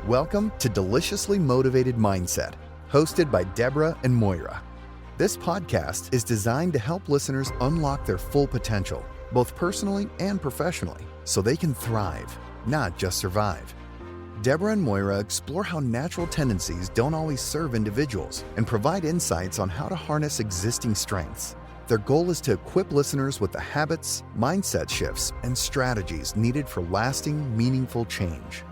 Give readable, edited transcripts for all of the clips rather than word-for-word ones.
Welcome to Deliciously Motivated Mindset, hosted by Deborah and Moira. This podcast is designed to help listeners unlock their full potential, both personally and professionally, so they can thrive, not just survive. Deborah and Moira explore how natural tendencies don't always serve individuals and provide insights on how to harness existing strengths. Their goal is to equip listeners with the habits, mindset shifts, and strategies needed for lasting, meaningful change.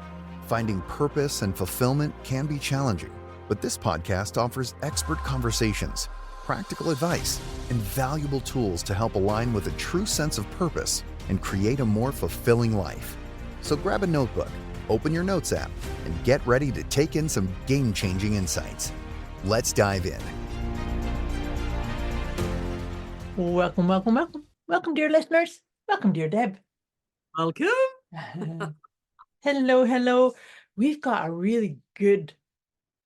Finding purpose and fulfillment can be challenging, but this podcast offers expert conversations, practical advice, and valuable tools to help align with a true sense of purpose and create a more fulfilling life. So grab a notebook, open your notes app, and get ready to take in some game-changing insights. Let's dive in. Welcome, welcome, welcome. Welcome, dear listeners. Welcome, dear Deb. Welcome. Hello, hello. We've got a really good,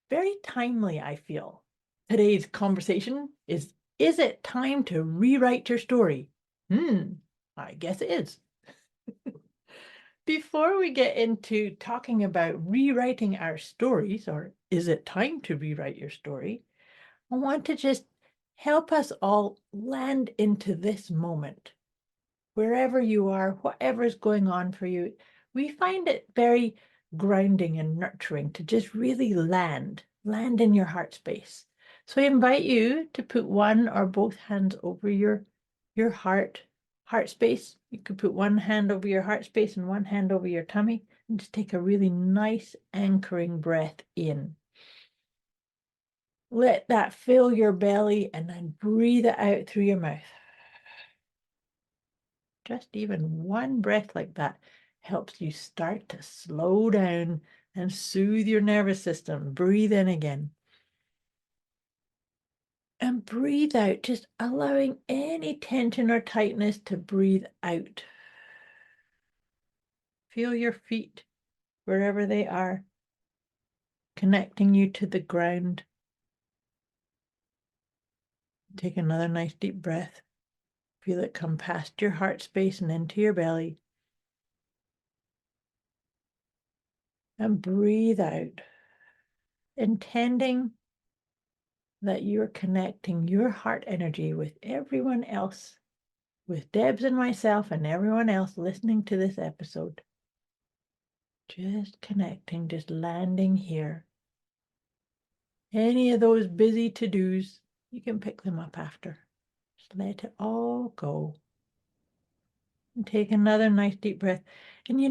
very timely, I feel. Today's conversation is it time to rewrite your story? I guess it is. Before we get into talking about rewriting our stories, or is it time to rewrite your story, I want to just help us all land into this moment. Wherever you are, whatever is going on for you, we find it very grounding and nurturing to just really land in your heart space. So I invite you to put one or both hands over your heart space. You could put one hand over your heart space and one hand over your tummy, and just take a really nice anchoring breath in. Let that fill your belly and then breathe it out through your mouth. Just even one breath like that helps you start to slow down and soothe your nervous system. Breathe in again. And breathe out, just allowing any tension or tightness to breathe out. Feel your feet wherever they are, connecting you to the ground. Take another nice deep breath. Feel it come past your heart space and into your belly. And breathe out, intending that you're connecting your heart energy with everyone else, with Debz and myself and everyone else listening to this episode. Just connecting, just landing here. Any of those busy to-dos, you can pick them up after. Just let it all go. And take another nice deep breath. And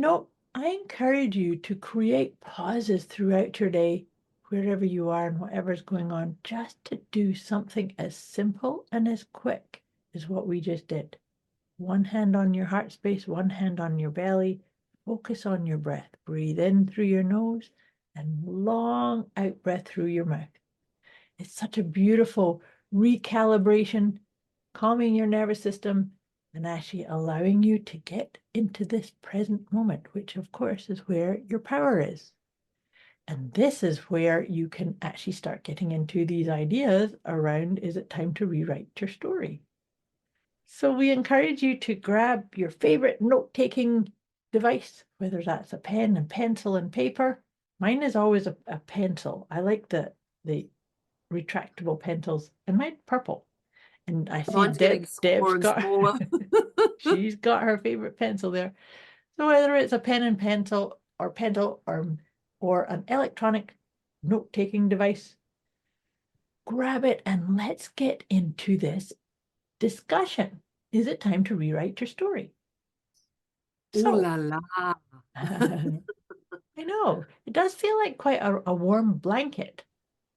I encourage you to create pauses throughout your day, wherever you are and whatever's going on, just to do something as simple and as quick as what we just did. One hand on your heart space, one hand on your belly. Focus on your breath. Breathe in through your nose and long out breath through your mouth. It's such a beautiful recalibration, calming your nervous system, and actually allowing you to get into this present moment, which of course is where your power is. And this is where you can actually start getting into these ideas around, is it time to rewrite your story? So we encourage you to grab your favorite note-taking device, whether that's a pen and pencil and paper. Mine is always a pencil. I like the retractable pencils, and mine's purple. And I see Deb's got she's got her favorite pencil there. So whether it's a pen and pencil or or an electronic note-taking device, grab it and let's get into this discussion. Is it time to rewrite your story? So, ooh la la. I know. It does feel like quite a warm blanket,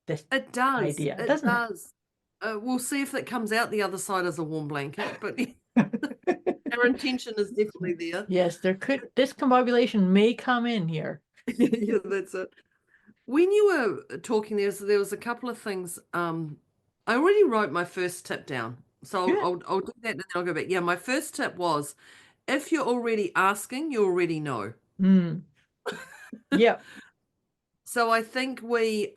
this idea, doesn't it? We'll see if it comes out the other side as a warm blanket, but our intention is definitely there. Yes, discombobulation may come in here. Yeah, that's it. When you were talking, there was a couple of things. I already wrote my first tip down, so I'll do that and then I'll go back. Yeah, my first tip was, if you're already asking, you already know. Yeah. So I think we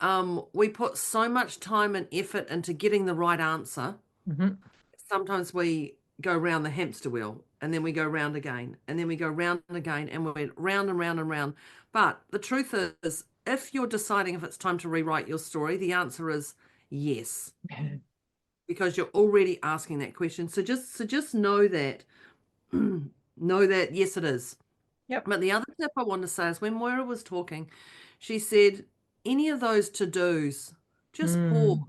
put so much time and effort into getting the right answer. Mm-hmm. Sometimes we go round the hamster wheel, and then we go round again, and then we go round again, and we're round and round and round. But the truth is, if you're deciding if it's time to rewrite your story, the answer is yes, because you're already asking that question. So just know that, yes, it is. Yep. But the other tip I want to say is when Moira was talking, she said, any of those to-dos, just pause.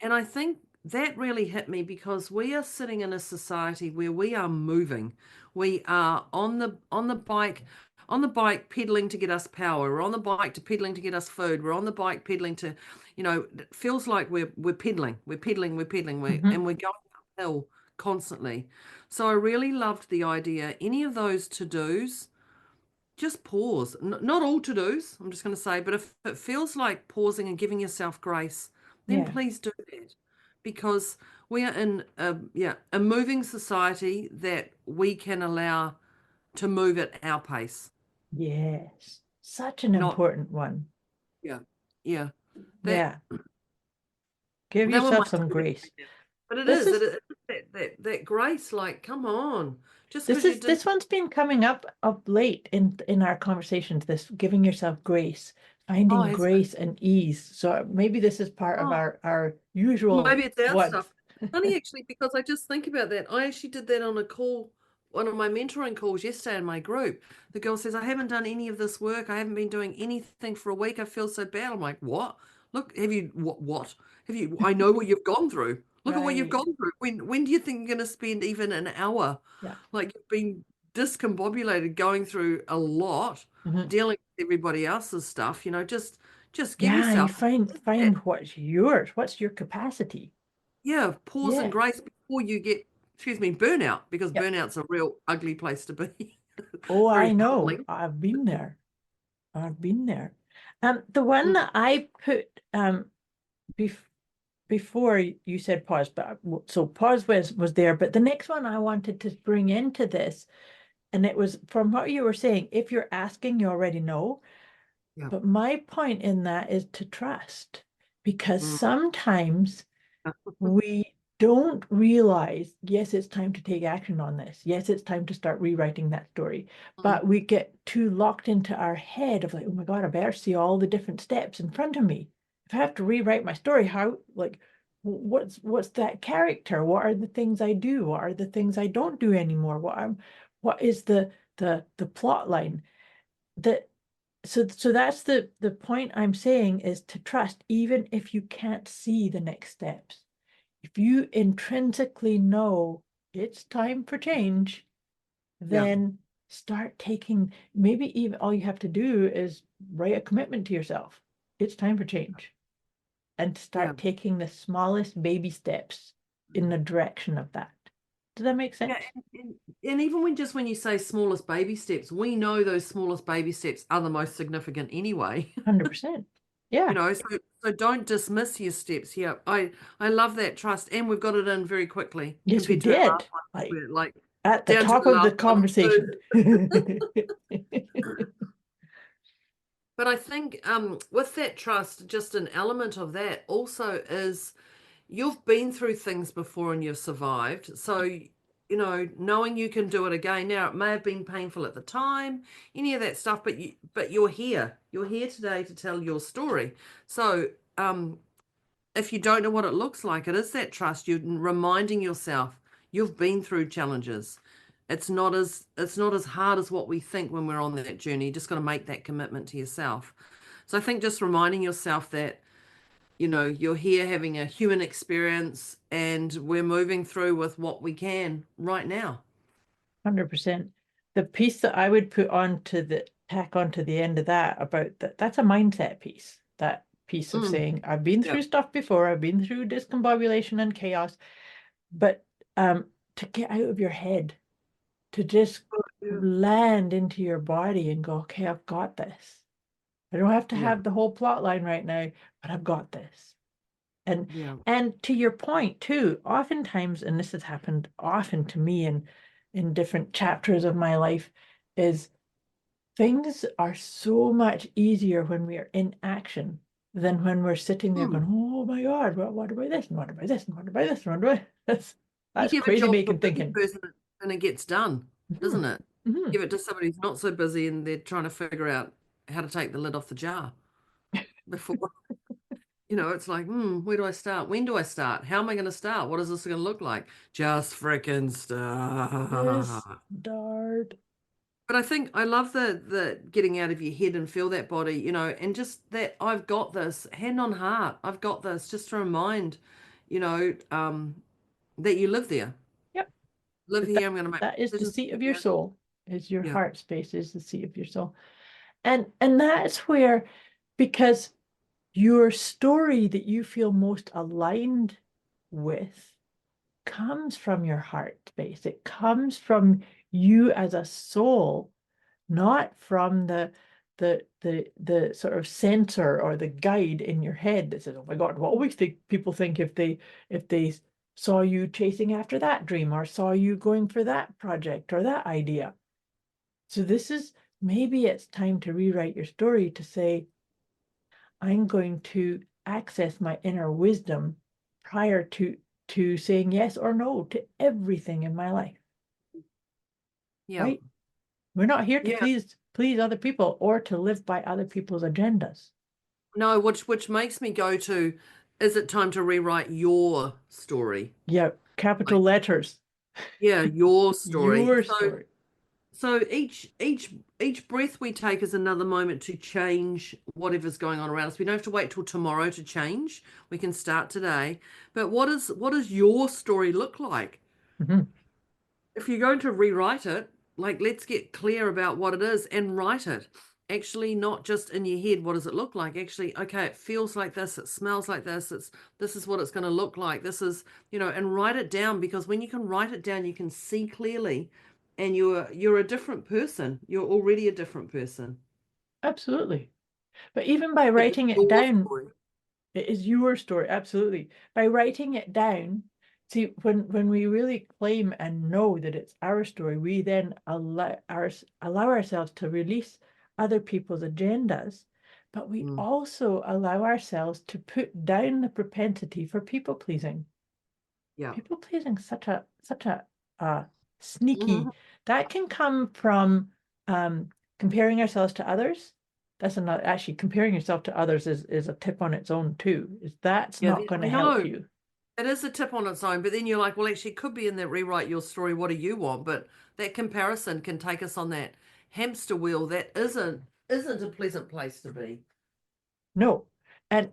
And I think that really hit me because we are sitting in a society where we are moving. We are on the bike pedaling to get us power. We're on the bike to pedaling to get us food. We're on the bike pedaling to, it feels like we're pedaling. We're pedaling, and we're going uphill constantly. So I really loved the idea. Any of those to-dos, just pause. Not all to-dos, I'm just going to say, but if it feels like pausing and giving yourself grace, then please do that. Because we are in a moving society that we can allow to move at our pace. Yes. Such an Not, important one. yeah. Yeah. That Give were my yourself some two grace. right. But it This is is that grace, like, come on. Just because you did this one's been coming up of late in our conversations, this giving yourself grace, finding it's grace and ease. So maybe this is part of our usual maybe it's our ones. stuff. Funny actually, because I just think about that. I actually did that on a call, one of my mentoring calls yesterday in my group. The girl says, I haven't done any of this work. I haven't been doing anything for a week. I feel so bad. I'm like, what? Look, have you what? Have you I know what you've gone through. Look at what you've Right. gone through. When do you think you're gonna spend even an hour? Yeah. Like you've been discombobulated going through a lot, Mhm. dealing with everybody else's stuff, just give Yeah, you yourself find what's yours, what's your capacity. pause and Yeah. grace before you get, burnout, because Yep. burnout's a real ugly place to be. Oh, I Very know. humbling. I've been there. I've been there. The one Mm, that I put bef before you said pause, but so pause was there, but the next one I wanted to bring into this, and it was from what you were saying, if you're asking, you already know. yeah. But my point in that is to trust, because Mm. sometimes we don't realize, yes, it's time to take action on this. Yes, it's time to start rewriting that story. But we get too locked into our head of like, oh my God, I better see all the different steps in front of me. If I have to rewrite my story, how, like, what's that character? What are the things I do? What are the things I don't do anymore? What is the plot line? That so that's the point I'm saying, is to trust, even if you can't see the next steps. If you intrinsically know it's time for change, Yeah. then start taking, maybe even all you have to do is write a commitment to yourself. It's time for change. And Yeah. start taking the smallest baby steps in the direction of that. Does that make sense? Yeah, and even when you say smallest baby steps, we know those smallest baby steps are the most significant anyway. 100%. Yeah. So don't dismiss your steps. Yeah, I love that trust, and we've got it in very quickly Yes, we compared to our did. last one. Like We're like at the down to top the of the last one. conversation. But I think with that trust, just an element of that also is you've been through things before and you've survived. So, knowing you can do it again. Now, it may have been painful at the time, any of that stuff, but you're here. You're here today to tell your story. So, if you don't know what it looks like, it is that trust. You're reminding yourself you've been through challenges. It's not as hard as what we think when we're on that journey. You just got to make that commitment to yourself. So I think just reminding yourself that you're here having a human experience and we're moving through with what we can right now. 100%. The piece that I would tack onto the end of that, about that's a mindset piece. That piece of saying, I've been Yeah. through stuff before, I've been through discombobulation and chaos, but to get out of your head, to just land into your body and go, okay, I've got this. I don't have to Yeah. have the whole plot line right now, but I've got this. And Yeah. and to your point too, oftentimes, and this has happened often to me in different chapters of my life, is things are so much easier when we are in action than when we're sitting there going, oh my God, what about this? And what about this? And what about this? And what about this? You That's give a crazy job to a making busy thinking. person and it gets done, doesn't it? Mhm. Give it to somebody who's not so busy and they're trying to figure out how to take the lid off the jar. before. It's like, where do I start? When do I start? How am I going to start? What is this going to look like? Just freaking Yes, start. Dart. But I think I love the getting out of your head and feel that body, and just that I've got this, hand on heart, I've got this, just to remind, that you live there. Yep. Live That, here, I'm going to make that is the decisions seat of your here. soul. Is your Yeah. heart space is the seat of your soul. And that's where, because your story that you feel most aligned with comes from your heart space. It comes from you as a soul, not from the sort of censor or the guide in your head that says, "Oh my God, what always think people think if they saw you chasing after that dream or saw you going for that project or that idea." So this is, maybe it's time to rewrite your story to say, I'm going to access my inner wisdom prior to saying yes or no to everything in my life. Yeah. Right? We're not here to Yeah. please other people or to live by other people's agendas. No, which makes me go to, is it time to rewrite your story? Yeah, capital Like, letters. yeah, your story. Your So story. so each breath we take is another moment to change whatever's going on around us. We don't have to wait till tomorrow to change. We can start today. But what does your story look like? Mhm. If you're going to rewrite it, like, let's get clear about what it is and write it. Actually, not just in your head, what does it look like? Actually, okay, it feels like this, it smells like this is what it's going to look like. This is, and write it down, because when you can write it down, you can see clearly, and you're a different person. You're already a different person. Absolutely. But even by But it's writing it your down, story. it is your story, absolutely. By writing it down, see, when we really claim and know that it's our story, we then allow ourselves to release other people's agendas, but we Mm. also allow ourselves to put down the propensity for people pleasing. Yeah. People pleasing such a sneaky, Mhm. that can come from comparing ourselves to others. That's not actually, comparing yourself to others is a tip on its own too. Is that's Yeah, not going I to help know. you. It is a tip on its own, but then you're like, well, actually, it could be in that rewrite your story. What do you want? But that comparison can take us on that hamster wheel that isn't a pleasant place to be. No. And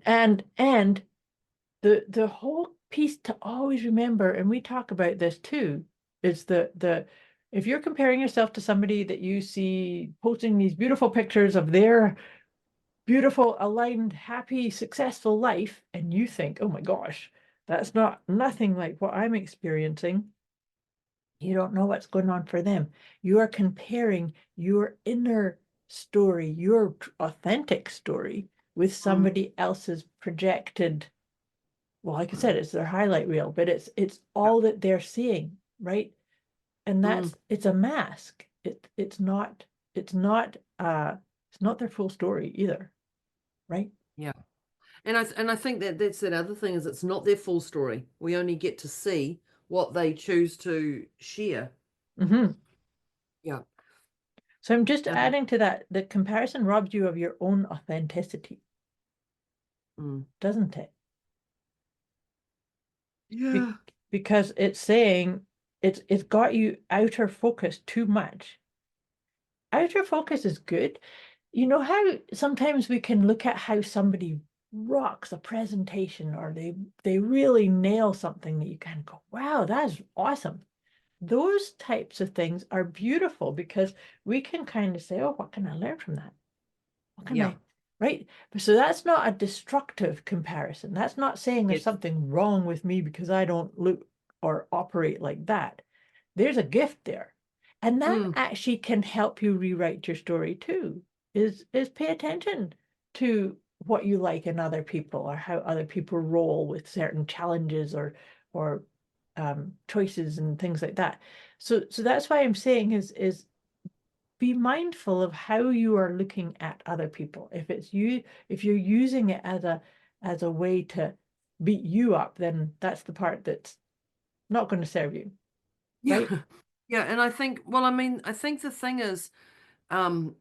the whole piece to always remember, and we talk about this too, is the if you're comparing yourself to somebody that you see posting these beautiful pictures of their beautiful, aligned, happy, successful life, and you think, oh my gosh, that's nothing like what I'm experiencing. You don't know what's going on for them. You are comparing your inner story, your authentic story, with Mm, somebody else's projected. Well, like I said, it's their highlight reel, but it's yeah. all that they're seeing, right? And Mm, it's a mask. It's not their full story either, right? yeah. And I think that that's that other thing, is it's not their full story. We only get to see what they choose to share. Hmm. Yeah. So I'm just And adding to that, the comparison robs you of your own authenticity, mm, doesn't it? Be yeah. because it's saying it's got you outer focus too much. Outer focus is good. You know how sometimes we can look at how somebody rocks a presentation, or they really nail something that you kind of go, wow, that's awesome. Those types of things are beautiful because we can kind of say, oh, what can I learn from that? What can Yeah. I, right? So that's not a destructive comparison. That's not saying there's Yes. something wrong with me because I don't look or operate like that. There's a gift there. And that Mm, actually can help you rewrite your story too, is pay attention to what you like in other people, or how other people roll with certain challenges or choices and things like that. So that's why I'm saying is be mindful of how you are looking at other people. If you're using it as a way to beat you up, then that's the part that's not going to serve you, yeah. right? Yeah. And I think, well, I mean, I think the thing is, um,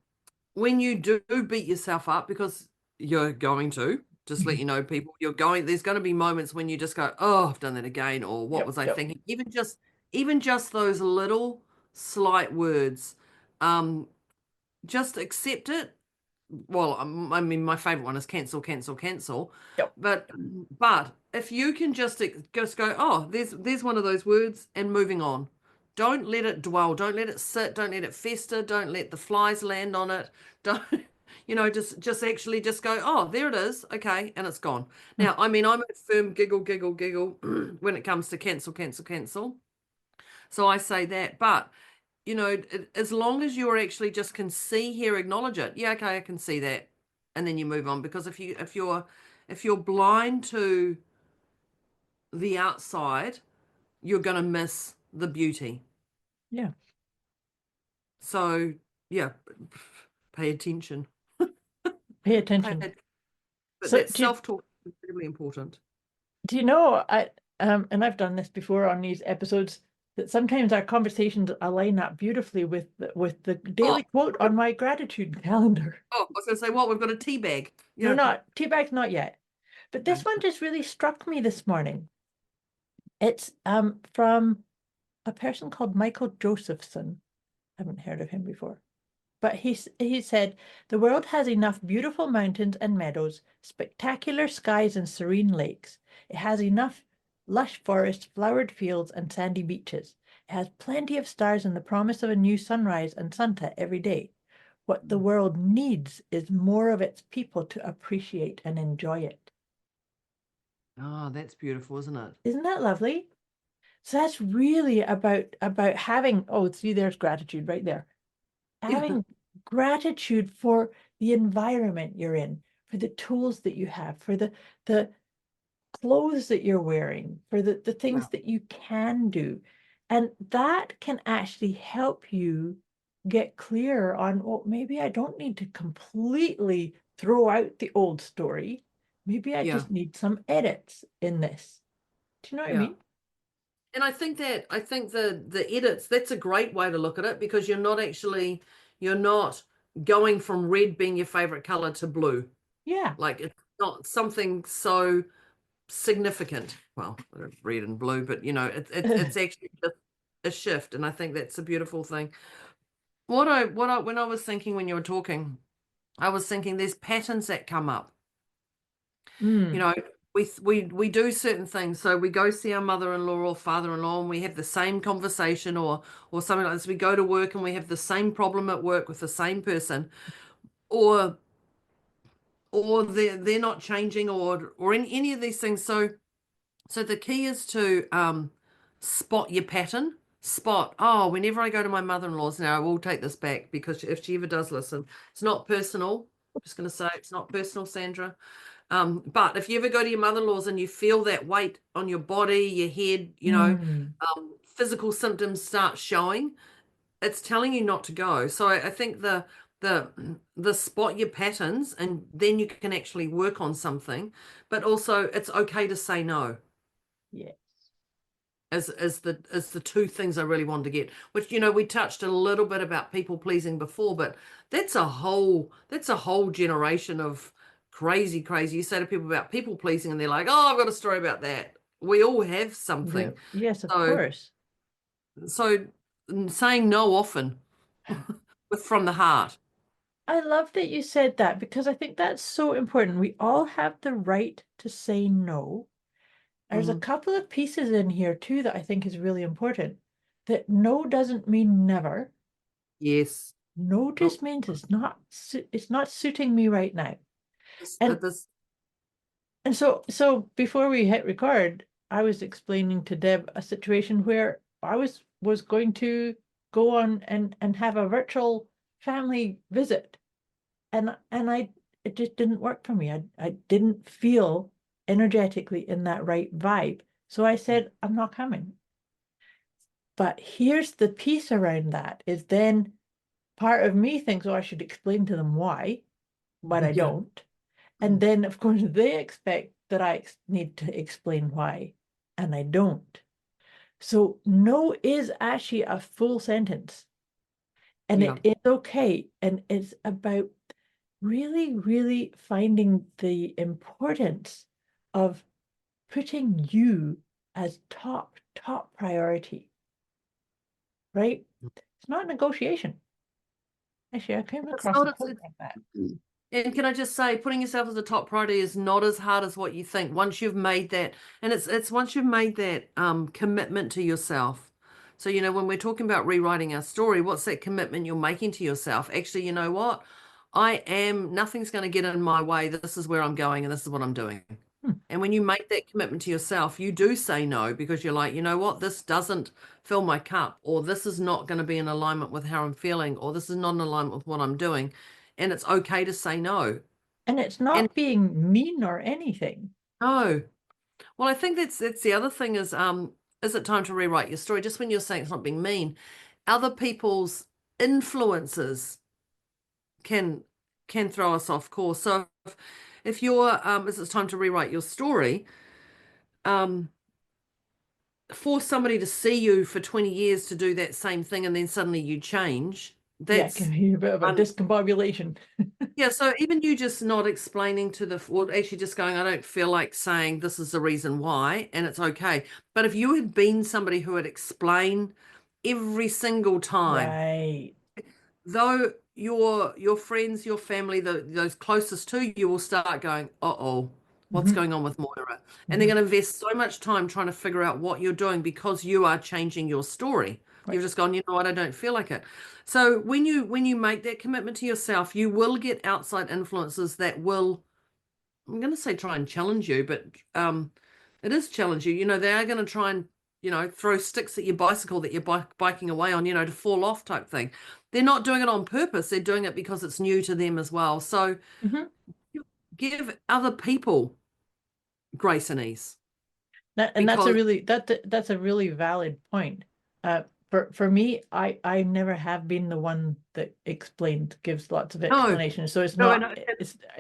when you do beat yourself up, because you're going to. Just let you know, people, there's going to be moments when you just go, oh, I've done that again, or what was I thinking? Even just those little slight words, just accept it. Well, I mean, my favorite one is cancel, cancel, cancel. Yep. But if you can just go, oh, there's one of those words, and moving on. Don't let it dwell. Don't let it sit. Don't let it fester. Don't let the flies land on it. Don't, just actually just go, oh, there it is. Okay. And it's gone. Now, I mean, I'm a firm giggle, giggle, giggle when it comes to cancel, cancel, cancel. So I say that, but as long as you're actually just can see, hear, acknowledge it. Yeah, okay, I can see that. And then you move on, because if you're blind to the outside, you're going to miss the beauty. Yeah. So, yeah, pay attention. Pay attention. But that self-talk is incredibly important. Do you know, and I've done this before on these episodes, that sometimes our conversations align up beautifully with the daily quote on my gratitude calendar. Oh, I was going to say, we've got a tea bag. No, not tea bag's not yet. But this one just really struck me this morning. It's from a person called Michael Josephson. I haven't heard of him before. But he said, the world has enough beautiful mountains and meadows, spectacular skies and serene lakes. It has enough lush forests, flowered fields, and sandy beaches. It has plenty of stars and the promise of a new sunrise and sunset every day. What the world needs is more of its people to appreciate and enjoy it. Oh, that's beautiful, isn't it? Isn't that lovely? So that's really about having, see, there's gratitude right there. Having gratitude for the environment you're in, for the tools that you have, for the clothes that you're wearing, for the things that you can do. And that can actually help you get clear on, well, maybe I don't need to completely throw out the old story. Maybe I just need some edits in this. Do you know what I mean? And I think the edits, that's a great way to look at it, because you're not going from red being your favorite color to blue. Yeah. Like, it's not something so significant. Well, red and blue, but it's actually just a shift. And I think that's a beautiful thing. When I was thinking, when you were talking, I was thinking there's patterns that come up. We do certain things. So we go see our mother-in-law or father-in-law, and we have the same conversation, or something like this. We go to work and we have the same problem at work with the same person, or they're not changing, or in any of these things. So the key is to spot your pattern. Whenever I go to my mother-in-law's now, I will take this back, because if she ever does listen, it's not personal. I'm just going to say it's not personal, Sandra. But if you ever go to your mother-in-law's and you feel that weight on your body, your head, physical symptoms start showing, it's telling you not to go. So I think the spot your patterns, and then you can actually work on something. But also, it's okay to say no. Yes. As the two things I really wanted to get, which we touched a little bit about people pleasing before, but that's a whole generation of crazy. You say to people about people pleasing, and they're like, oh, I've got a story about that. We all have something. Yes, of course. So saying no often from the heart. I love that you said that, because I think that's so important. We all have the right to say no. There's a couple of pieces in here too that I think is really important. That no doesn't mean never. Yes. No just means it's not suiting me right now. And so before we hit record, I was explaining to Deb a situation where I was going to go on and have a virtual family visit. And it just didn't work for me. I didn't feel energetically in that right vibe. So I said, I'm not coming. But here's the piece around that, is then part of me thinks, oh, I should explain to them why, but I don't. And then, of course, they expect that I need to explain why, and I don't. So no is actually a full sentence. And it is okay. And it's about really, really finding the importance of putting you as top priority, right? It's not negotiation. Actually, I came It's across a not, quote like that. and can I just say, putting yourself as a top priority is not as hard as what you think. Once you've made that, and it's once you've made that commitment to yourself. So, you know, when we're talking about rewriting our story, what's that commitment you're making to yourself? Actually, you know what? Nothing's going to get in my way. This is where I'm going and this is what I'm doing. Hmm. And when you make that commitment to yourself, you do say no because you're like, you know what? This doesn't fill my cup, or this is not going to be in alignment with how I'm feeling, or this is not in alignment with what I'm doing. And it's okay to say no. And it's And not being mean or anything. no. Well, I think that's the other thing is it time to rewrite your story? Just when you're saying it's not being mean, other people's influences can throw us off course. So if you're is it's time to rewrite your story, for somebody to see you for 20 years to do that same thing and then suddenly you change, Yeah, it can be a bit of a discombobulation. yeah, so even you just not explaining or actually just going, I don't feel like saying this is the reason why, and it's okay. But if you had been somebody who had explained every single time, Right. though your friends, your family, those closest to you will start going, uh-oh, what's Mhm, going on with Moira? And they're mhm. going to invest so much time trying to figure out what you're doing because you are changing your story. You've Right. just gone, you know what, I don't feel like it. So when you make that commitment to yourself, you will get outside influences that will, I'm going to say try and challenge you, but it is challenge you. You know, they are going to try and, you know, throw sticks at your bicycle that you're biking away on, you know, to fall off type thing. They're not doing it on purpose. They're doing it because it's new to them as well. So Mhm. give other people grace and ease And because that's a really valid point. For me, I never have been the one that gives lots of no, explanations. So it's no, not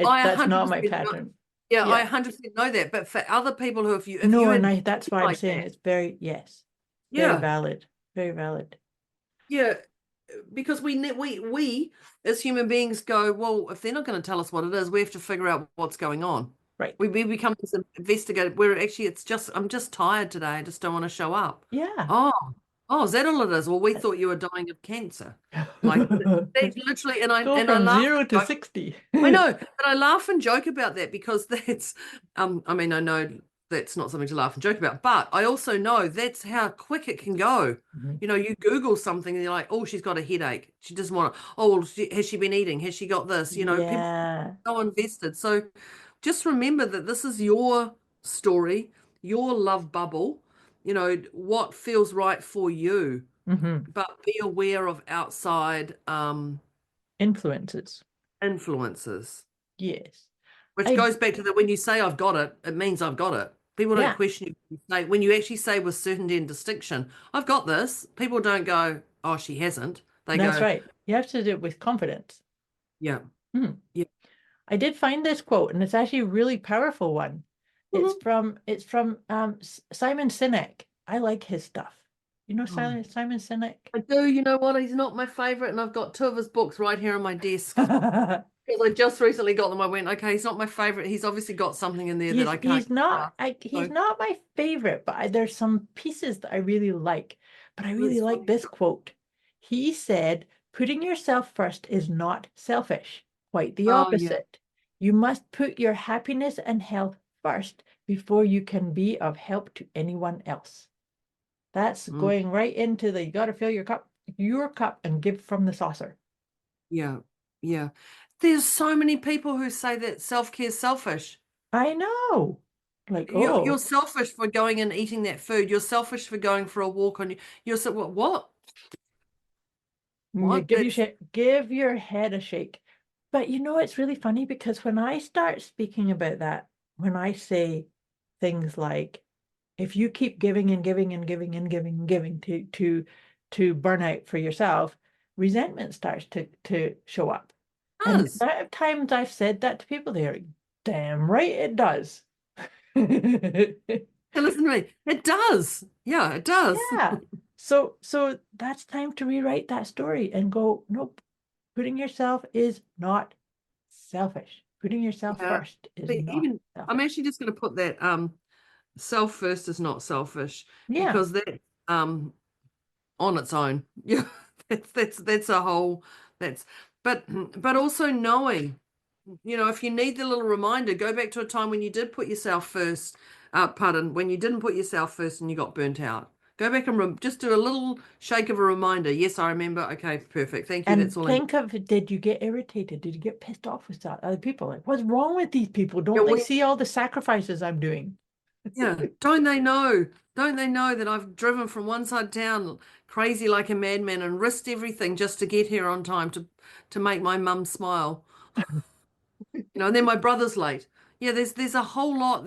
I that's not my 100% know, pattern. yeah, I Yeah. 100% know that. But for other people who, if No, you and had that's been why I'm like saying that, it's yes, very yeah, valid. Very valid. yeah, because we as human beings go, well, if they're not going to tell us what it is, we have to figure out what's going on. Right. We become this investigator where actually it's just, I'm just tired today. I just don't want to show up. Yeah. Oh, oh, is that all it is? Well, we thought you were dying of cancer. Like they literally, Go and I from laugh. 0 to 60. I know, but I laugh and joke about that because that's, I mean, I know that's not something to laugh and joke about, but I also know that's how quick it can go. Mhm. You know, you Google something and you're like, oh, she's got a headache. She doesn't want to, oh, well, has she been eating? Has she got this? You know, people Yeah. are so invested. So just remember that this is your story, your love bubble, you know, what feels right for you, Hmm. but be aware of outside Influences. influences. Yes. Which I goes back to that when you say I've got it, it means I've got it. People don't Yeah, question you. When you actually say with certainty and distinction, I've got this, people don't go, oh, she hasn't. They that's go, right. You have to do it with confidence. yeah, Hmm. yeah. I did find this quote, and it's actually a really powerful one. It's Mhm. from Simon Sinek. I like his stuff. You know Oh, Simon Sinek? I do. You know what? He's not my favorite, and I've got two of his books right here on my desk because I just recently got them. I went, okay, he's not my favorite. He's obviously got something in there that I can't get past. He's So not my favorite, but there's some pieces that I really like. But I really it's like funny. this quote. He said, "Putting yourself first is not selfish, quite the Oh yeah. opposite. You must put your happiness and health first before you can be of help to anyone else." That's Mm, going right into you got to fill your cup and give from the saucer. yeah. Yeah. There's so many people who say that self-care is selfish. I know. Like, You're oh, selfish for going and eating that food. You're selfish for going for a walk on. You're so what? What? you What? That's give your head a shake. But it's really funny because when I start speaking about that, when I say things like, if you keep giving and giving and giving and giving and giving to burnout for yourself, resentment starts to show up. And the does. amount of times I've said that to people, they're like, damn right it does. Hey, listen to me. It does. Yeah, it does. Yeah. So that's time to rewrite that story and go, nope, putting yourself is not selfish. Putting yourself Yeah. first is See, not even I'm selfish. actually just going to put that self first is not selfish, Yeah. because that on its own. Yeah, that's a whole that's but also knowing, if you need the little reminder, go back to a time when you did put yourself first, when you didn't put yourself first and you got burnt out. Go back and just do a little shake of a reminder. Yes, I remember. Okay, perfect. Thank you. That's And all I need. think of, did you get irritated? Did you get pissed off with other people? Like, what's wrong with these people? Yeah, Don't they see all the sacrifices I'm doing? yeah. Don't they know? Don't they know that I've driven from one side of town crazy like a madman and risked everything just to get here on time to make my mum smile? And then my brother's late. Yeah, there's a whole lot.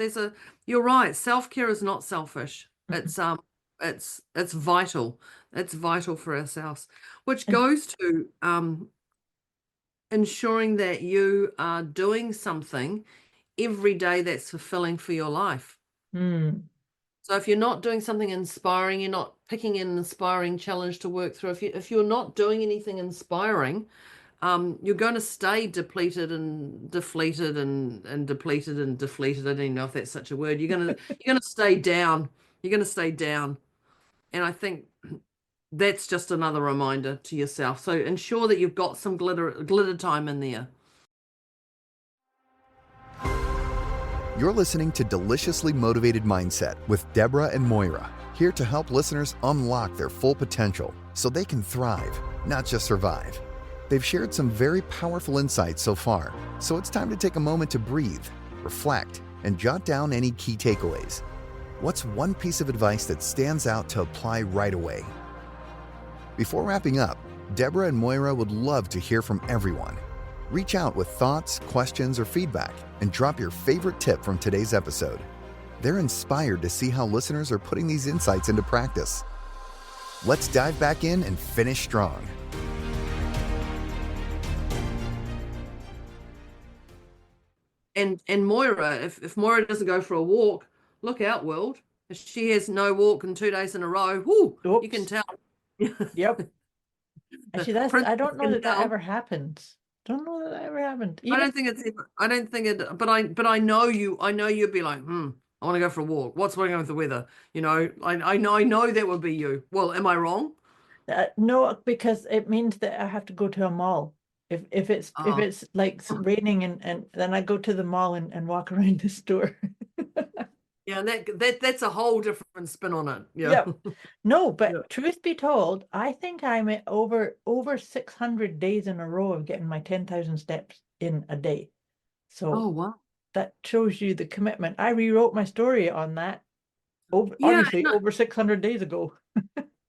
You're right. Self-care is not selfish. It's vital. It's vital for ourselves, which And goes to ensuring that you are doing something every day that's fulfilling for your life. So if you're not doing something inspiring, you're not picking an inspiring challenge to work through. If you're not doing anything inspiring, you're going to stay depleted and deflated and depleted and deflated. I don't even know if that's such a word. You're gonna stay down. You're gonna stay down. And I think that's just another reminder to yourself. So ensure that you've got some glitter time in there. You're listening to Deliciously Motivated Mindset with Deborah and Moira, here to help listeners unlock their full potential so they can thrive, not just survive. They've shared some very powerful insights so far, so it's time to take a moment to breathe, reflect, and jot down any key takeaways. What's one piece of advice that stands out to apply right away? Before wrapping up, Deborah and Moira would love to hear from everyone. Reach out with thoughts, questions, or feedback, and drop your favorite tip from today's episode. They're inspired to see how listeners are putting these insights into practice. Let's dive back in and finish strong. And Moira, if Moira doesn't go for a walk, look out, world. If she has no walk in 2 days in a row, you can tell. Yep. Actually, I don't know that tell. ever happens. Don't know that ever happened. I don't think it, but I know you'd be like, I want to go for a walk. What's going on with the weather? I know that would be you. Well, am I wrong? No, because it means that I have to go to a mall. If it's like raining and then I go to the mall and walk around the store. Yeah, and that's a whole different spin on it. Yeah. Yep. No, but Yeah. truth be told, I think I'm at over 600 days in a row of getting my 10,000 steps in a day. So Oh wow. that shows you the commitment. I rewrote my story on that Yeah, over 600 days ago.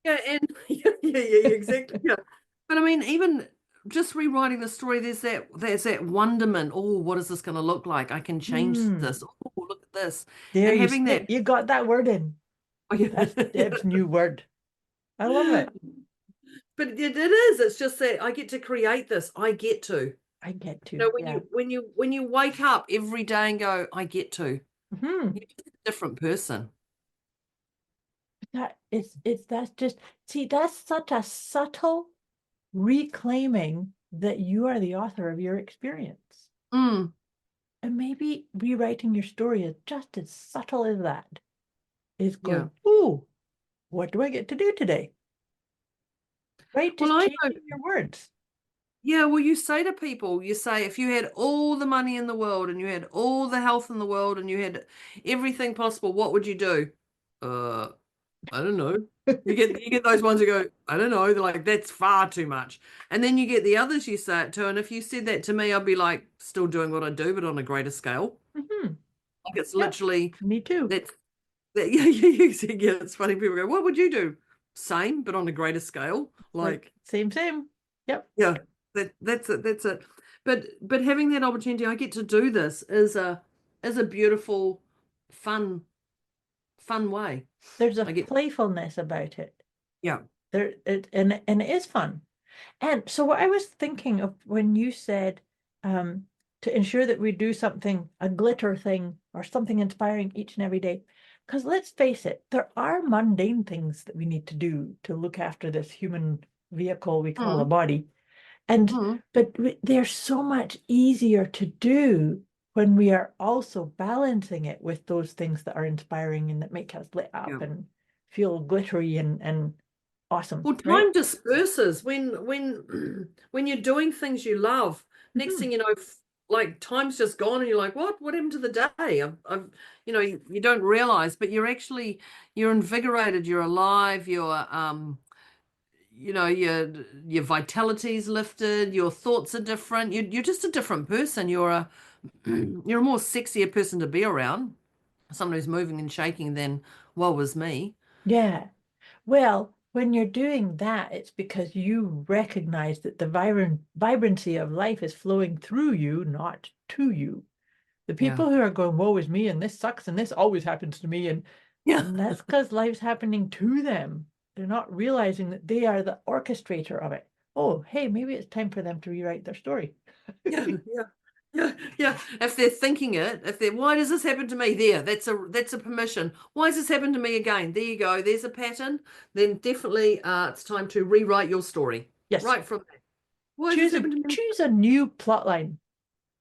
yeah, and yeah, exactly. Yeah. But I mean, even just rewriting the story, there's that wonderment. Oh, what is this going to look like? I can change this. Oh, look at this. There And you having that. you got that word in. Oh, yeah. That's Deb's new word. I love it. But it is. It's just that I get to create this. I get to. I get to. When you wake up every day and go, I get to. Hmm. You're just a different person. That's such a subtle reclaiming that you are the author of your experience. Mm. And maybe rewriting your story is just as subtle as that. Is going, Yeah. ooh, what do I get to do today? Right? Just Well, I know. changing your words. Yeah, well, you say to people, if you had all the money in the world and you had all the health in the world and you had everything possible, what would you do? I don't know. You get those ones who go, I don't know. They're like, that's far too much. And then you get the others you say it to. And if you said that to me, I'd be like, still doing what I do, but on a greater scale. Mm-hmm. Like it's literally Me too. yeah, it's funny. People go, what would you do? Same, but on a greater scale. Like same. Yep. Yeah, that's it. But having that opportunity, I get to do this is a beautiful, fun way. There's a playfulness about it. Yeah. And it is fun. And so what I was thinking of when you said to ensure that we do something, a glitter thing or something inspiring each and every day, because let's face it, there are mundane things that we need to do to look after this human vehicle we call a body. And Mhm. but they're so much easier to do when we are also balancing it with those things that are inspiring and that make us lit Yeah. up and feel glittery and awesome, Well, right? time disperses when when you're doing things you love. Next Mhm. thing you know, like time's just gone, and you're like, "What? What happened to the day?" You don't realize, but you're invigorated, you're alive, your vitality's lifted, your thoughts are different. You're just a different person. You're a more sexier person to be around. Someone who's moving and shaking than woe was me. Yeah. Well, when you're doing that, it's because you recognize that the vibrancy of life is flowing through you, not to you. The Yeah. people who are going, woe is me, and this sucks, and this always happens to me, Yeah. and that's because life's happening to them. They're not realizing that they are the orchestrator of it. Oh, hey, maybe it's time for them to rewrite their story. Yeah, yeah, yeah, yeah. If they're thinking it, why does this happen to me? That's a permission. Why has this happened to me again? There you go. There's a pattern. Then definitely, it's time to rewrite your story. Yes, Right from that. Why has this choose a happened to me? choose a new plot line.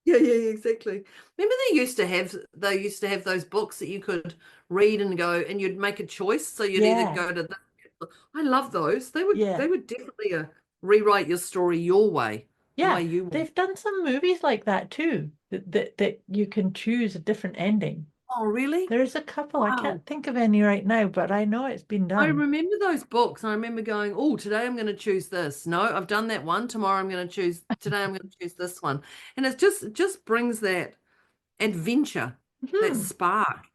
Yeah, yeah, yeah, exactly. Remember they used to have those books that you could read and go and you'd make a choice. So you'd either Yeah, go to I love those. They would yeah, they would definitely rewrite your story your way, the yeah. way you want. They've done some movies like that too, that you can choose a different ending. Oh, really? There's a couple. I Wow. can't think of any right now, but I know it's been I done. remember those books. I remember going, oh, today I'm going to choose this. No, I've done that one. Tomorrow I'm going to choose, today I'm going to choose this one. And it just brings that adventure, that Hmm. spark,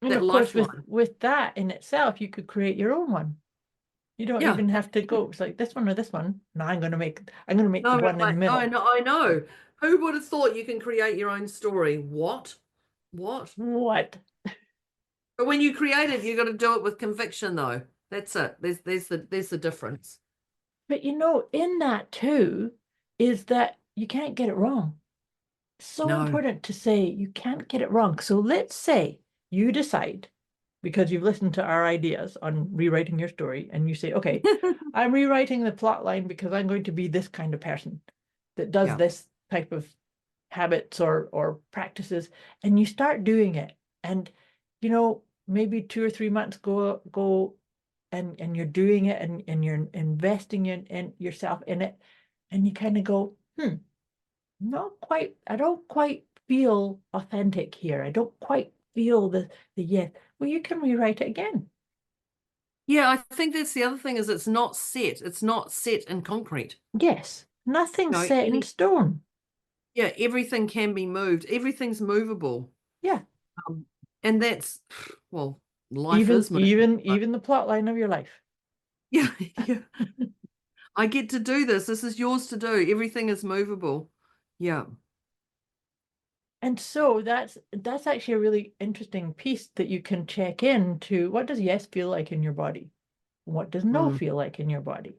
And that of course, with lifeline. with that in itself, you could create your own one. You don't Yeah. even have to go. It's like this one or this one. No, I'm gonna make the No, one in the I middle. know, I know. Who would have thought you can create your own story? What? What? What? But when you create it, you got to do it with conviction, though. That's it. There's the difference. But in that too, is that you can't get it wrong. So No. important to say you can't get it wrong. So let's say you decide, because you've listened to our ideas on rewriting your story, and you say, okay, I'm rewriting the plot line because I'm going to be this kind of person that does Yeah. this type of habits or practices, and you start doing it. And maybe 2 or 3 months go and you're doing it and you're investing in yourself in it, and you kind of go, not quite, I don't quite feel authentic here. I don't quite feel the yes. Well, you can rewrite it again. Yeah, I think that's the other thing is it's not set. It's not set in concrete. Yes, You nothing's know, set in stone. yeah, everything can be moved. Everything's movable. Yeah, Um, and that's well, life even is movable. even But even the plot line of your life. yeah, yeah. I get to do this. This is yours to do. Everything is movable. Yeah. And so that's actually a really interesting piece that you can check into. What does yes feel like in your body? What does no Mm. feel like in your body?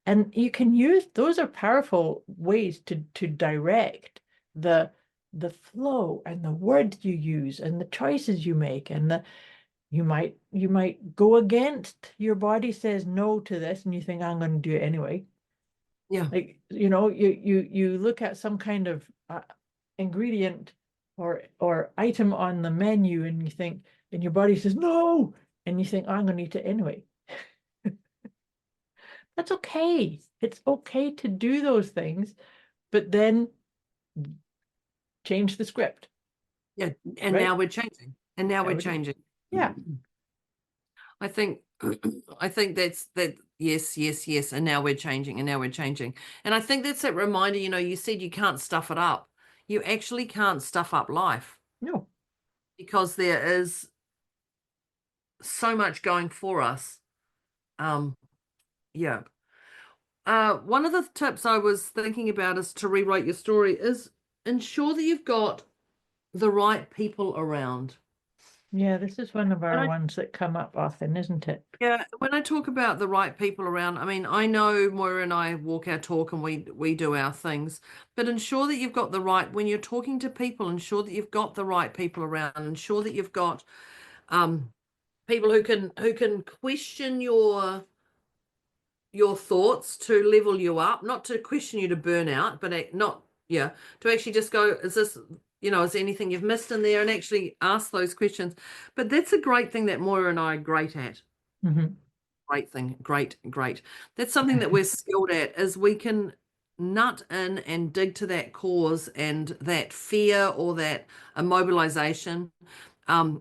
And you can use those are powerful ways to direct the the flow and the words you use and the choices you make, and you might go against your body says no to this, and you think I'm going to do it anyway. Yeah. Like, you look at some kind of ingredient or item on the menu, and you think, and your body says no, and you think, "Oh, I'm going to eat it anyway." That's okay. It's okay to do those things, but then change the script, Yeah. And right? now we're changing. And now That we're would be, changing. yeah. I think I think that's that yes, yes, yes. And now we're changing and now we're changing. And I think that's that reminder, you said you can't stuff it up. You actually can't stuff up life No. because there is so much going for us. Um, yeah. One of the tips I was thinking about is to rewrite your story is ensure that you've got the right people around. Yeah, this is one of And our I, ones that come up often, isn't it? yeah, when I talk about the right people around, I mean, I know Moira and I walk our talk and we do our things, but ensure that you've got the right, when you're talking to people, ensure that you've got the right people around, ensure that you've got um people who can question your thoughts to level you up, not to question you to burn out, but to actually just go, is this, is there anything you've missed in there, and actually ask those questions. But that's a great thing that Moira and I are great at. Mm-hmm. Great thing. Great. That's something that we're skilled at, is we can nut in and dig to that cause and that fear or that immobilization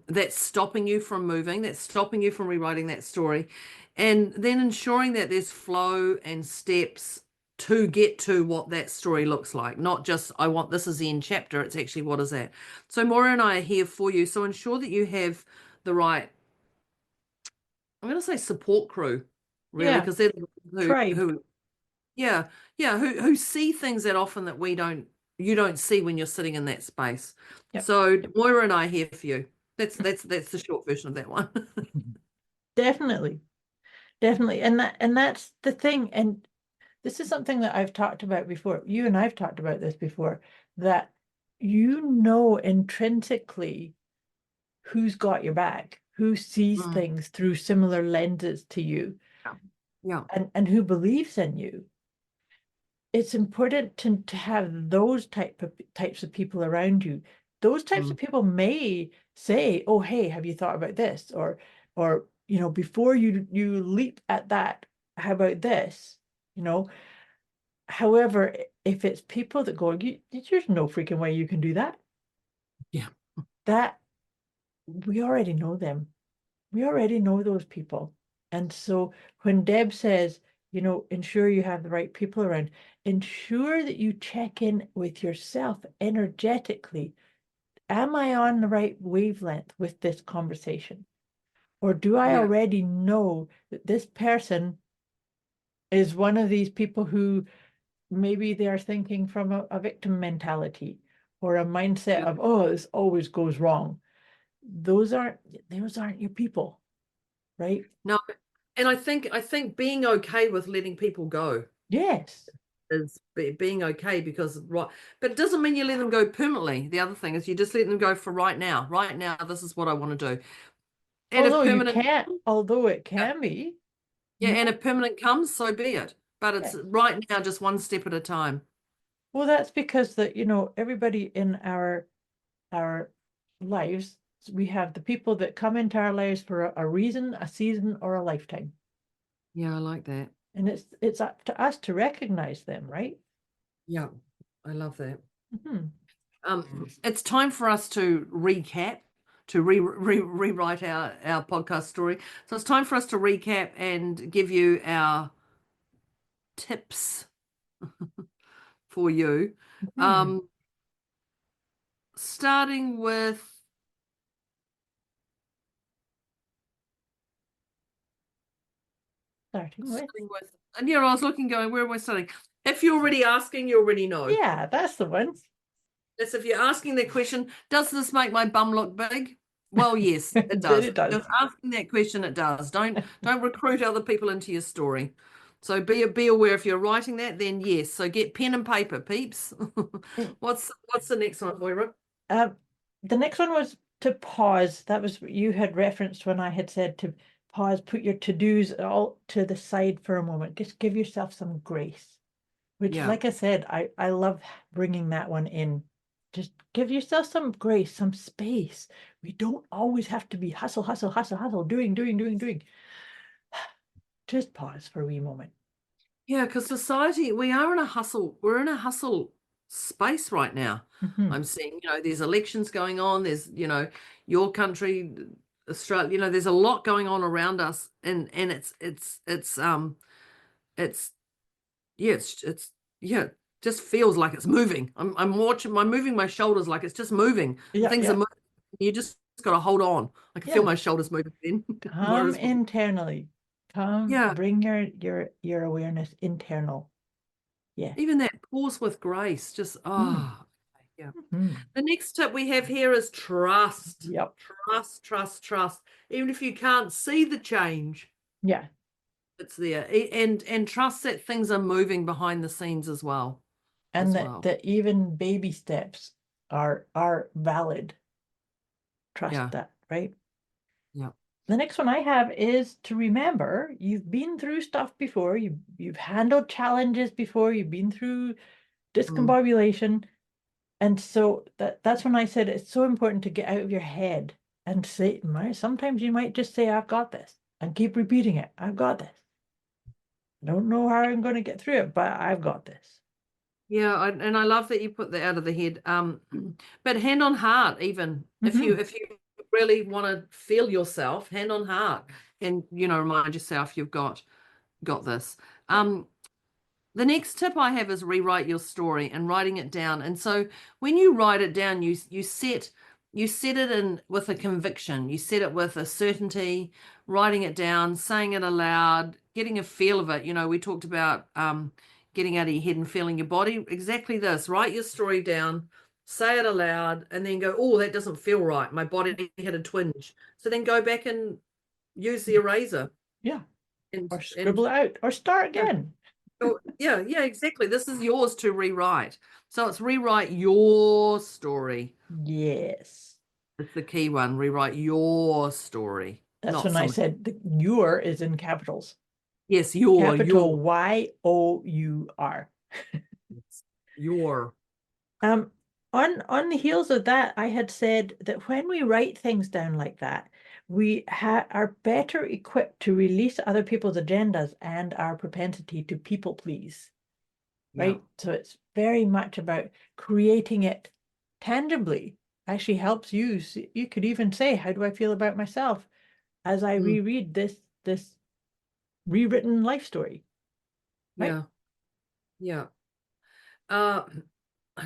that's stopping you from moving, that's stopping you from rewriting that story, and then ensuring that there's flow and steps to get to what that story looks like. Not just, I want, this is the end chapter. It's actually, what is that? So Moira and I are here for you. So ensure that you have the right, I'm going to say, support crew, really, Yeah. because they're Tribe. who see things that often that you don't see when you're sitting in that space. Yep. So Moira and I are here for you. That's the short version of that one. Definitely. And that's the thing. And this is something that I've talked about before. You and I've talked about this before, that intrinsically who's got your back, who sees things through similar lenses to you. Yeah. And who believes in you. It's important to have those types of people around you. Those types of people may say, oh, hey, have you thought about this? Or before you leap at that, how about this? However, if it's people that go, there's no freaking way you can do that. Yeah. That we already know them. We already know those people. And so when Deb says, ensure you have the right people around, ensure that you check in with yourself energetically. Am I on the right wavelength with this conversation? Or do I already know that this person is one of these people who maybe they're thinking from a victim mentality or a mindset of, oh, this always goes wrong. Those aren't your people, right? No, and I think being okay with letting people go Yes. is being okay, because but it doesn't mean you let them go permanently. The other thing is you just let them go for right now. Right now, this is what I want to do. And Although it can be. Yeah, and if permanent comes, so be it. But it's right now, just one step at a time. Well, that's because everybody in our lives, we have the people that come into our lives for a reason, a season, or a lifetime. Yeah, I like that. And it's up to us to recognize them, right? Yeah, I love that. Mm-hmm. It's time for us to recap, to rewrite our podcast story. So it's time for us to recap and give you our tips for you. Mm-hmm. Starting with and I was looking, going, where am I starting? If you're already asking, you already know. Yeah, that's the one. That's if you're asking that question, does this make my bum look big? Well, yes, it does. It does. Just asking that question, it does. Don't recruit other people into your story. So be aware, if you're writing that, then yes. So get pen and paper, peeps. What's the next one, Moira? The next one was to pause. That was what you had referenced when I had said to pause, put your to-dos all to the side for a moment. Just give yourself some grace. Which, like I said, I love bringing that one in. Just give yourself some grace, some space. We don't always have to be hustle, doing. Just pause for a wee moment. Yeah, because society, we're in a hustle space right now. Mm-hmm. I'm seeing, there's elections going on. There's, your country, Australia, there's a lot going on around us, and it just feels like it's moving. I'm moving my shoulders like it's just moving. Things are moving. You just got to hold on. I can feel my shoulders moving then. Come internally. Bring your awareness internal. Yeah. Even that pause with grace, just yeah. Mm-hmm. The next tip we have here is trust. Yep. Trust. Even if you can't see the change. Yeah. It's there. And trust that things are moving behind the scenes as well. And that even baby steps are valid. Trust that, right? Yeah. The next one I have is to remember you've been through stuff before, you've handled challenges before, you've been through discombobulation. And so that's when I said it's so important to get out of your head and say, sometimes you might just say, I've got this, and keep repeating it. I've got this. I don't know how I'm going to get through it, but I've got this. Yeah, and I love that you put that out of the head. But hand on heart, even if you really want to feel yourself, hand on heart, and remind yourself you've got this. The next tip I have is rewrite your story and writing it down. And so when you write it down, you set it in with a conviction. You set it with a certainty, writing it down, saying it aloud, getting a feel of it. We talked about getting out of your head and feeling your body. Exactly this. Write your story down, say it aloud, and then go, oh, that doesn't feel right. My body had a twinge. So then go back and use the eraser. Yeah. And, or scribble it out or start again. Yeah, exactly. This is yours to rewrite. So it's rewrite your story. Yes. It's the key one. Rewrite your story. That's when I said the your is in capitals. Yes, your. Capital Y-O-U-R. Your. On the heels of that, I had said that when we write things down like that, we are better equipped to release other people's agendas and our propensity to people please, right? Yeah. So it's very much about creating it tangibly. Actually helps you. You could even say, how do I feel about myself as I reread this rewritten life story? Right? Yeah. I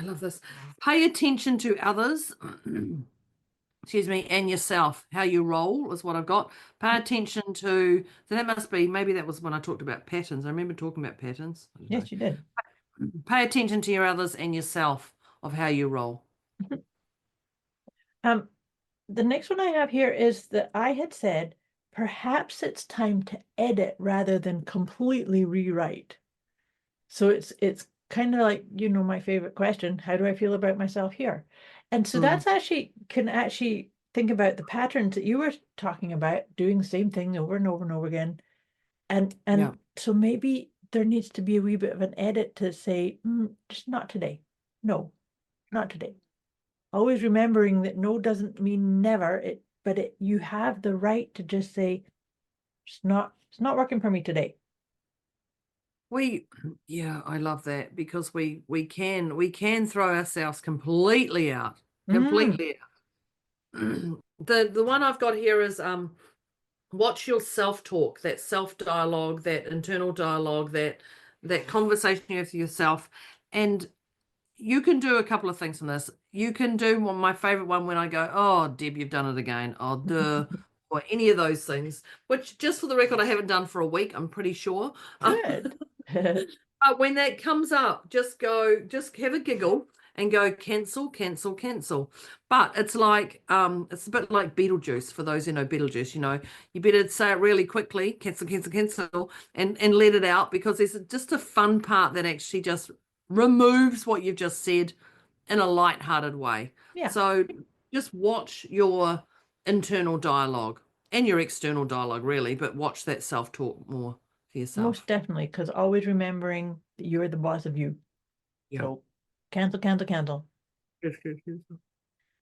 love this. Pay attention to others. Excuse me, and yourself. How you roll is what I've got. Pay attention to, so that must be, maybe that was when I talked about patterns. I remember talking about patterns. Yes, you did. Pay attention to your others and yourself of how you roll. The next one I have here is that I had said, perhaps it's time to edit rather than completely rewrite. So it's kind of like, my favorite question, how do I feel about myself here? And so that's can actually think about the patterns that you were talking about, doing the same thing over and over and over again. And so maybe there needs to be a wee bit of an edit to say, just not today. No, not today. Always remembering that no doesn't mean never, but you have the right to just say, it's not working for me today. I love that, because we can throw ourselves completely out. The one I've got here is watch your self-talk, that self-dialogue, that internal dialogue, that conversation you have with yourself. And you can do a couple of things from this. You can do my favorite one when I go, oh, Deb, you've done it again. Oh, duh. Or any of those things, which, just for the record, I haven't done for a week, I'm pretty sure. Good. But when that comes up, just have a giggle and go, cancel, cancel, cancel. But it's like, it's a bit like Beetlejuice, for those who know Beetlejuice. You better say it really quickly, cancel, cancel, cancel, and let it out, because there's just a fun part that actually just removes what you've just said in a light-hearted way. Yeah. So just watch your internal dialogue and your external dialogue, really, but watch that self-talk more for yourself. Most definitely, because always remembering that you're the boss of you. Yeah. So cancel, cancel, cancel.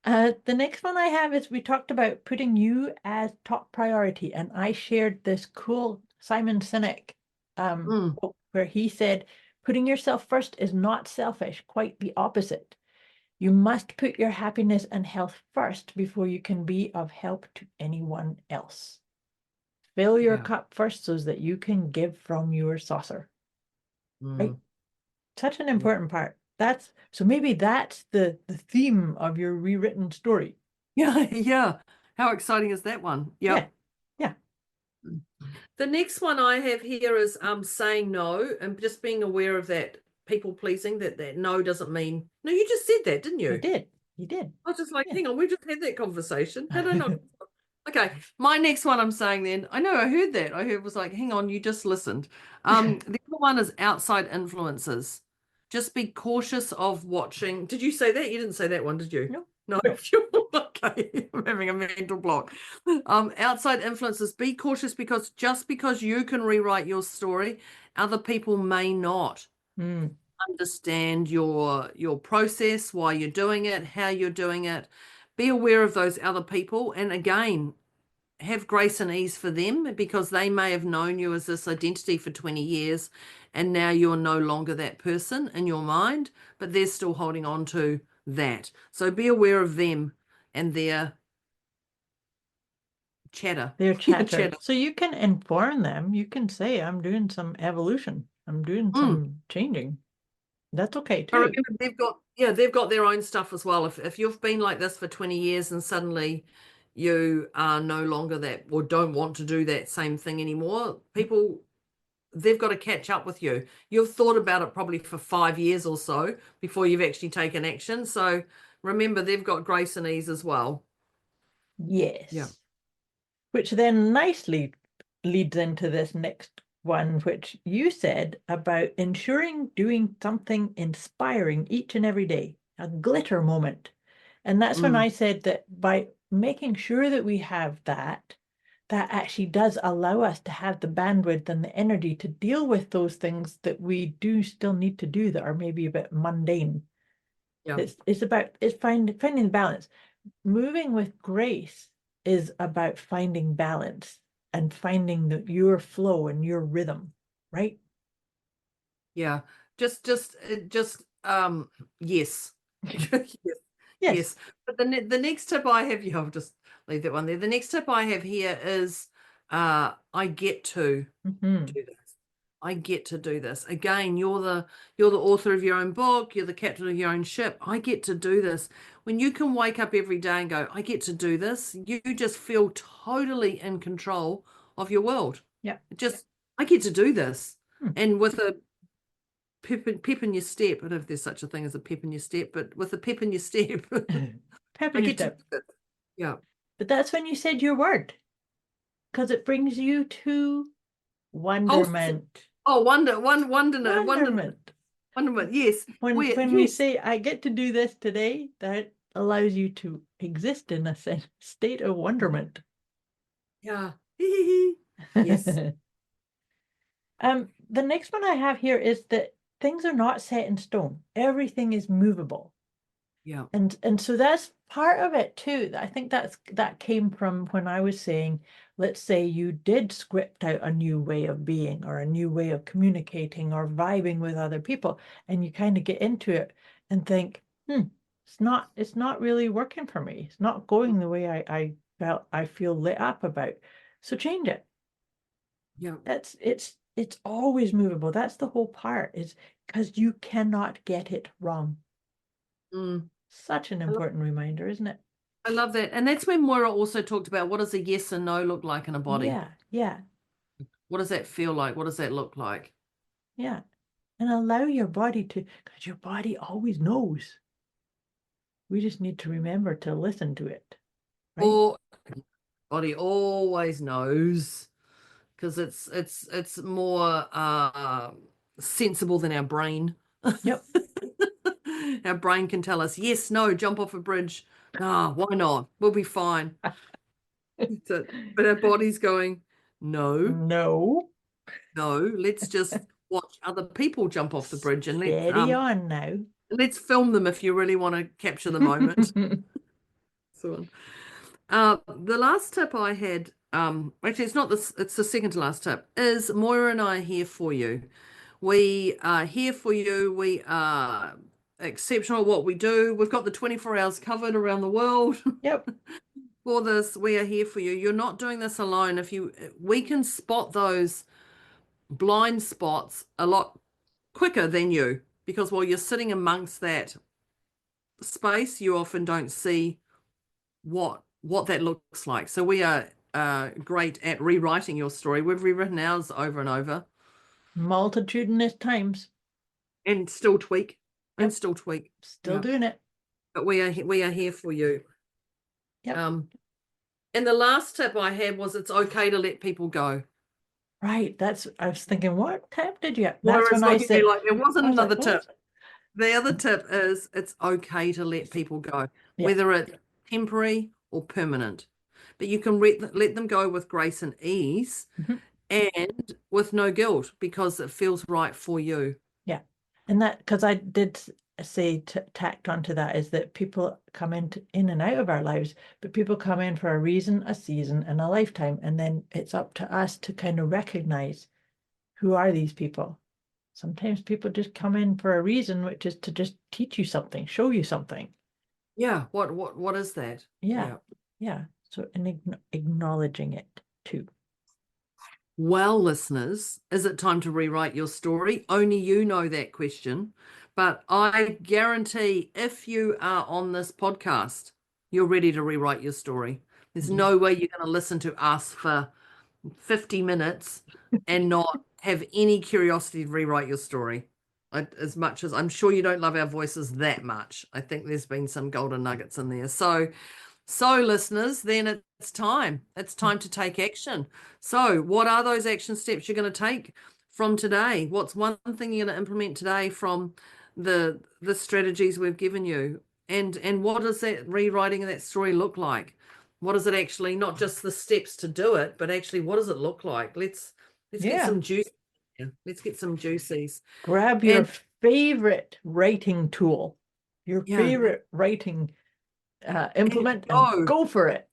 The next one I have is, we talked about putting you as top priority, and I shared this cool Simon Sinek quote where he said, putting yourself first is not selfish, quite the opposite. You must put your happiness and health first before you can be of help to anyone else. Fill your cup first so that you can give from your saucer. Right? Such an important part. So maybe that's the theme of your rewritten story. Yeah. How exciting is that one? Yeah. The next one I have here is saying no, and just being aware of that people pleasing, that no doesn't mean no. You just said that, didn't you? You did. I was just like, hang on, we just had that conversation. Had I not? Okay, my next one I'm saying then, I know I heard that. I heard was like, hang on, you just listened. The other one is outside influences. just be cautious of watching. Did you say that? You didn't say that one, did you? No. No. Okay, I'm having a mental block. Outside influences, be cautious because just because you can rewrite your story, other people may not understand your process, why you're doing it, how you're doing it. Be aware of those other people, and again, have grace and ease for them, because they may have known you as this identity for 20 years and now you're no longer that person in your mind, but they're still holding on to that. So be aware of them and their chatter. Their chatter. So you can inform them. You can say, I'm doing some evolution. I'm doing some changing. That's okay I too. remember they've got their own stuff as well. If you've been like this for 20 years and suddenly you are no longer that, or don't want to do that same thing anymore, they've got to catch up with you. You've thought about it probably for 5 years or so before you've actually taken action. So remember, they've got grace and ease as well. Yes. Yeah. Which then nicely leads into this next one, which you said about ensuring doing something inspiring each and every day, a glitter moment. And that's when I said that by making sure that we have that actually does allow us to have the bandwidth and the energy to deal with those things that we do still need to do that are maybe a bit mundane. Yeah. It's finding the balance. Moving with grace is about finding balance and finding your flow and your rhythm, right? Yeah. Just yes. Yes. But the next tip I have, I'll just leave that one there. The next tip I have here is I get to do this. I get to do this. Again, you're the author of your own book, you're the captain of your own ship. I get to do this. When you can wake up every day and go, I get to do this, you just feel totally in control of your world. Yeah. I get to do this. And with a pep in your step, I don't know if there's such a thing as a pep in your step, but with a pep in your step, pep in your step. Yeah. But that's when you said your word, because it brings you to wonderment. Wonderment. Yes. When we say, I get to do this today, that allows you to exist in a state of wonderment. Yeah. Yes. The next one I have here is that things are not set in stone. Everything is movable. Yeah. And so that's part of it too. I think that came from when I was saying, let's say you did script out a new way of being or a new way of communicating or vibing with other people, and you kind of get into it and think, it's not really working for me. It's not going the way I feel lit up about. So change it. Yeah. It's always movable. That's the whole part, is because you cannot get it wrong. Such an important reminder, isn't it? I love that. And that's when Moira also talked about, what does a yes and no look like in a body? Yeah. What does that feel like? What does that look like? Yeah. And allow your body to, because your body always knows. We just need to remember to listen to it. Right? Or body always knows, because it's more sensible than our brain. Yep. Our brain can tell us, yes, no, jump off a bridge. Why not? We'll be fine. But our body's going, no, let's just watch other people jump off the bridge and let's film them if you really want to capture the moment. So, the last tip I had, actually it's not this, it's the second to last tip, is Moira and I are here for you. We are here for you. We are exceptional at what we do. We've got the 24 hours covered around the world. Yep. For this, we are here for you. You're not doing this alone. We can spot those blind spots a lot quicker than you, because while you're sitting amongst that space, you often don't see what that looks like. So we are great at rewriting your story. We've rewritten ours over and over, multitudinous times, and still tweak. Yep. Still doing it. But we are here for you. Yep. And the last tip I had was, it's okay to let people go. Right. I was thinking, what tip did you have? That's when I said, like, there wasn't another tip. The other tip is it's okay to let people go, Yeah. whether it's temporary or permanent. But you can let them go with grace and ease Mhm. and with no guilt because it feels right for you. Yeah. And that, because I did say tacked onto that is that people come in and out of our lives, but people come in for a reason, a season, and a lifetime. And then it's up to us to kind of recognize who are these people. Sometimes people just come in for a reason, which is to just teach you something, show you something. Yeah. What is that? Yeah. So, and acknowledging it too. Well, listeners, is it time to rewrite your story? Only you know that question. But I guarantee if you are on this podcast, you're ready to rewrite your story. There's no way you're going to listen to us for 50 minutes and not have any curiosity to rewrite your story. As much as I'm sure you don't love our voices that much, I think there's been some golden nuggets in there. So listeners, then it's time. It's time to take action. So what are those action steps you're going to take from today? What's one thing you're going to implement today from the strategies we've given you? And what does that rewriting of that story look like? What is it actually, not just the steps to do it, but actually what does it look like? Let's get some juice. Let's get some juices. Grab your favorite writing tool, your favorite writing implement, and go for it.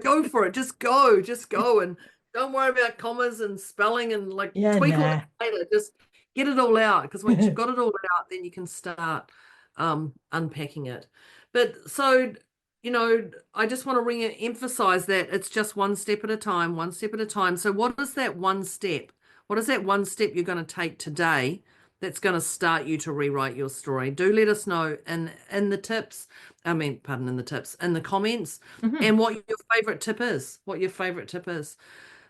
Go for it. Just go, and don't worry about commas and spelling and tweak all that later. Just get it all out, because once you've got it all out, then you can start unpacking it. But so, I just want to emphasize that it's just one step at a time. So what is that one step? What is that one step you're going to take today that's going to start you to rewrite your story? Do let us know in the tips. In the comments, and what your favorite tip is.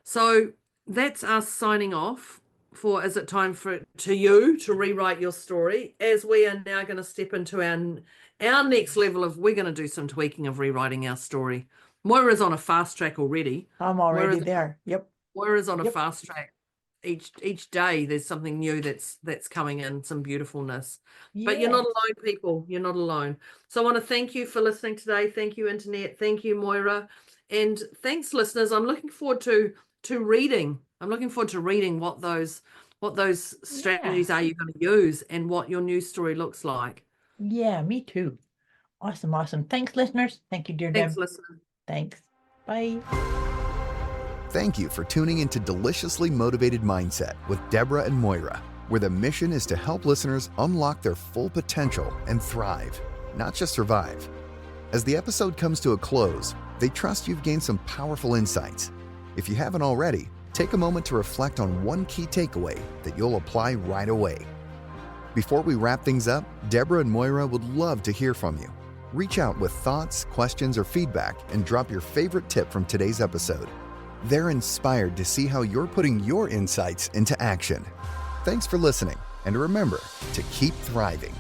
So that's us signing off for Is It Time to you to rewrite your story, as we are now going to step into our next level of, we're going to do some tweaking of rewriting our story. Moira's on a fast track already. I'm already there. Yep. Moira's on a fast track. Each day there's something new that's coming in, some beautifulness. But you're not alone, people. You're not alone. So I want to thank you for listening today. Thank you, Internet. Thank you, Moira. And thanks, listeners. I'm looking forward to reading. I'm looking forward to reading what those strategies are you're going to use and what your new story looks like. Yeah, me too. Awesome. Thanks, listeners. Thank you, dear Deb. Thanks, listeners. Thanks. Bye. Thank you for tuning into Deliciously Motivated Mindset with Deborah and Moira, where the mission is to help listeners unlock their full potential and thrive, not just survive. As the episode comes to a close, they trust you've gained some powerful insights. If you haven't already, take a moment to reflect on one key takeaway that you'll apply right away. Before we wrap things up, Deborah and Moira would love to hear from you. Reach out with thoughts, questions, or feedback and drop your favorite tip from today's episode. They're inspired to see how you're putting your insights into action. Thanks for listening, and remember to keep thriving.